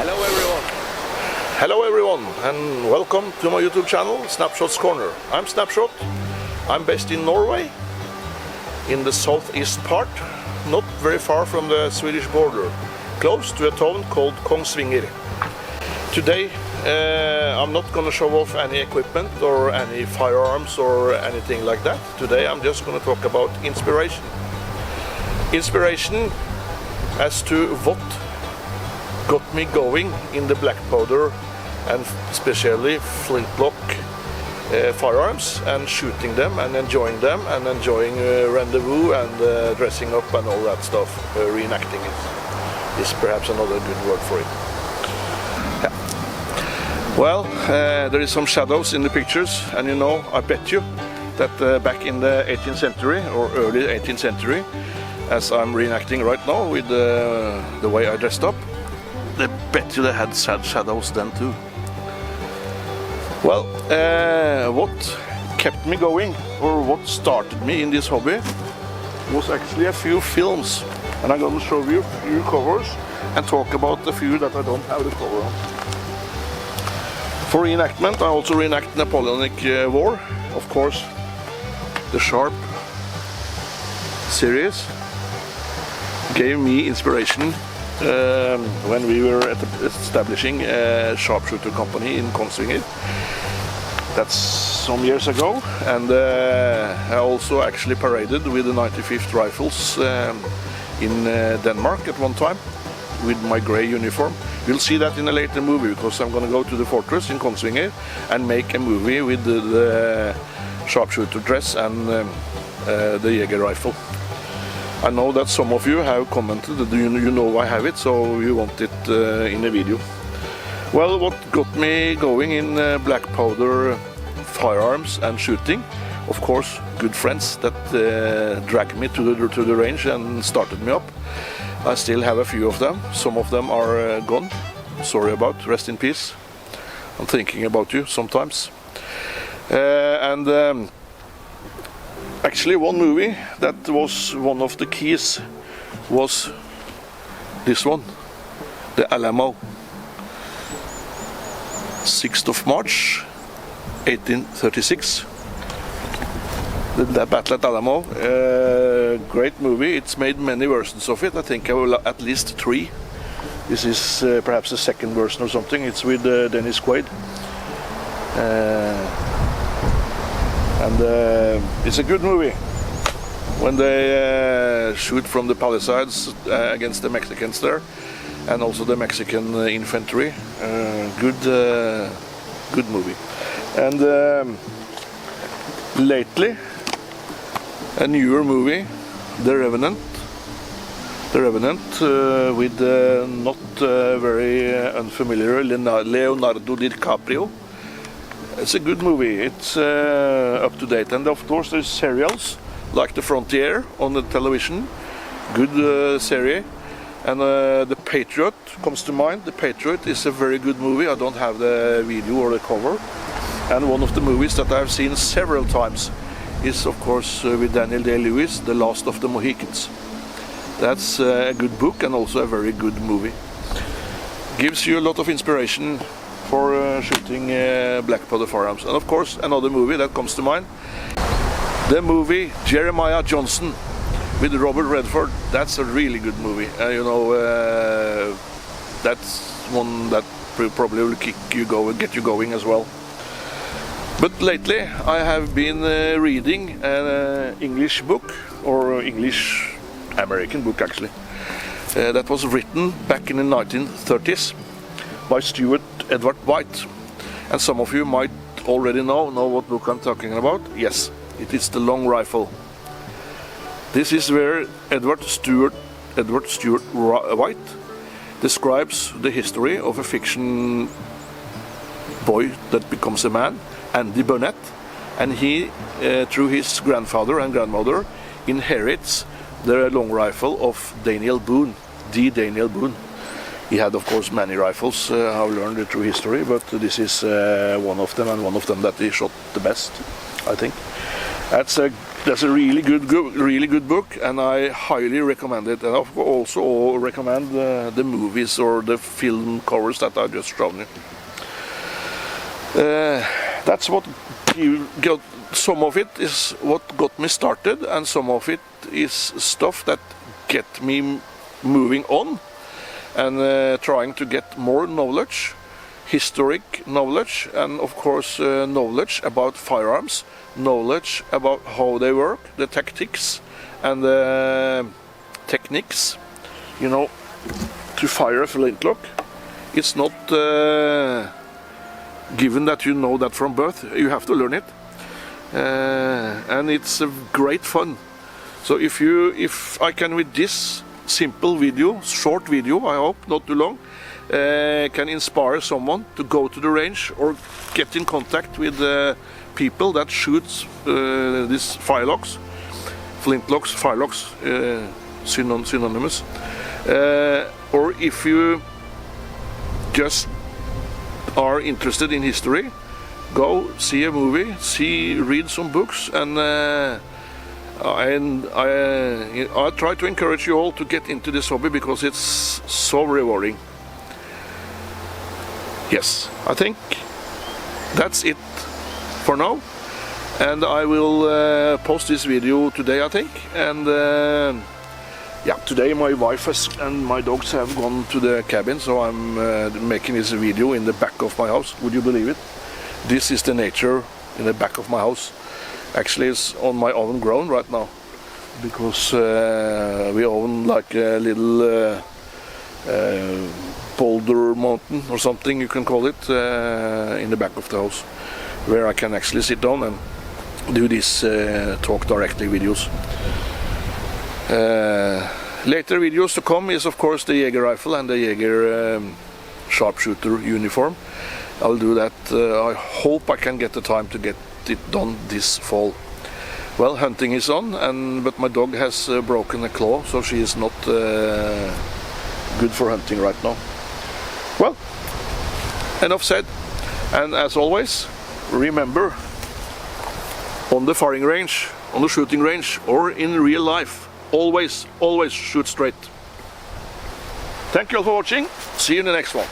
Hello everyone and welcome to my YouTube channel Snapshot's Corner. I'm Snapshot. I'm based in Norway, in the southeast part, not very far from the Swedish border, close to a town called Kongsvinger. Today I'm not going to show off any equipment or any firearms or anything like that. Today I'm just going to talk about inspiration. Inspiration as to what got me going in the black powder and especially flintlock firearms, and shooting them and enjoying rendezvous and dressing up and all that stuff. Reenacting it is perhaps another good word for it. Yeah. Well, there is some shadows in the pictures, and you know, I bet you that back in the 18th century or early 18th century, as I'm reenacting right now with the way I dressed up, I bet you they had sad shadows then too. Well, what kept me going, or what started me in this hobby, was actually a few films, and I'm going to show you a few covers and talk about the few that I don't have the cover on. For reenactment, I also reenact Napoleonic War, of course. The Sharp series gave me inspiration when we were establishing a sharpshooter company in Kongsvinger. That's some years ago, and I also actually paraded with the 95th Rifles in Denmark at one time with my grey uniform. You'll see that in a later movie, because I'm going to go to the fortress in Kongsvinger and make a movie with the sharpshooter dress and the Jaeger rifle. I know that some of you have commented that you know I have it, so you want it in a video. Well, what got me going in black powder, firearms and shooting? Of course, good friends that dragged me to the range and started me up. I still have a few of them. Some of them are gone. Sorry about, rest in peace. I'm thinking about you sometimes. Actually, one movie that was one of the keys was this one, the Alamo. 6th of March 1836. The Battle at Alamo. Great movie. It's made many versions of it. I think I will at least 3. This is perhaps the second version or something. It's with Dennis Quaid. It's a good movie when they shoot from the palisades against the Mexicans there, and also the Mexican infantry. Good movie. And lately, a newer movie, The Revenant. The Revenant with not very unfamiliar Leonardo DiCaprio. It's a good movie. It's up to date, and of course there's serials like The Frontier on the television. Good series. And The Patriot comes to mind. The Patriot is a very good movie. I don't have the video or the cover. And one of the movies that I've seen several times is of course with Daniel Day-Lewis, The Last of the Mohicans. That's a good book and also a very good movie. Gives you a lot of inspiration for shooting black powder firearms. And of course another movie that comes to mind, the movie Jeremiah Johnson with Robert Redford. That's a really good movie. That's one that probably will kick you going, get you going as well. But lately I have been reading an English book, or English American book actually, that was written back in the 1930s by Stuart Edward White. And some of you might already know what book I'm talking about. Yes, it is The Long Rifle. This is where Edward Stuart White describes the history of a fiction boy that becomes a man, Andy Burnett, and he, through his grandfather and grandmother, inherits the long rifle of Daniel Boone, Daniel Boone. He had, of course, many rifles, I've learned it through history, but this is one of them, and one of them that he shot the best, I think. That's a That's a really good book, and I highly recommend it. And I also recommend the movies or the film covers that I just shown you. That's what you got. Some of it is what got me started, and some of it is stuff that get me moving on and trying to get more knowledge, historic knowledge, and of course knowledge about firearms, knowledge about how they work, the tactics and the techniques. You know, to fire a flintlock, it's not given that you know that from birth. You have to learn it, and it's a great fun. So if I can, with this simple video, short video, I hope not too long, can inspire someone to go to the range or get in contact with people that shoots these firelocks, flintlocks, firelocks, synonymous, or if you just are interested in history, go see a movie, read some books, and I try to encourage you all to get into this hobby because it's so rewarding. Yes, I think that's it for now, and I will post this video today, I think. And yeah, today my wife and my dogs have gone to the cabin, so I'm making this video in the back of my house. Would you believe it? This is the nature in the back of my house. Actually, it's on my own ground right now, because we own like a little boulder mountain or something you can call it, in the back of the house, where I can actually sit down and do these talk directly videos. Later videos to come is of course the Jaeger rifle and the Jaeger sharpshooter uniform. I'll do that. I hope I can get the time to get it done this fall. Well, hunting is on, but my dog has broken a claw, so she is not good for hunting right now. Well, enough said. And as always, remember, on the firing range, on the shooting range, or in real life, always shoot straight. Thank you all for watching. See you in the next one.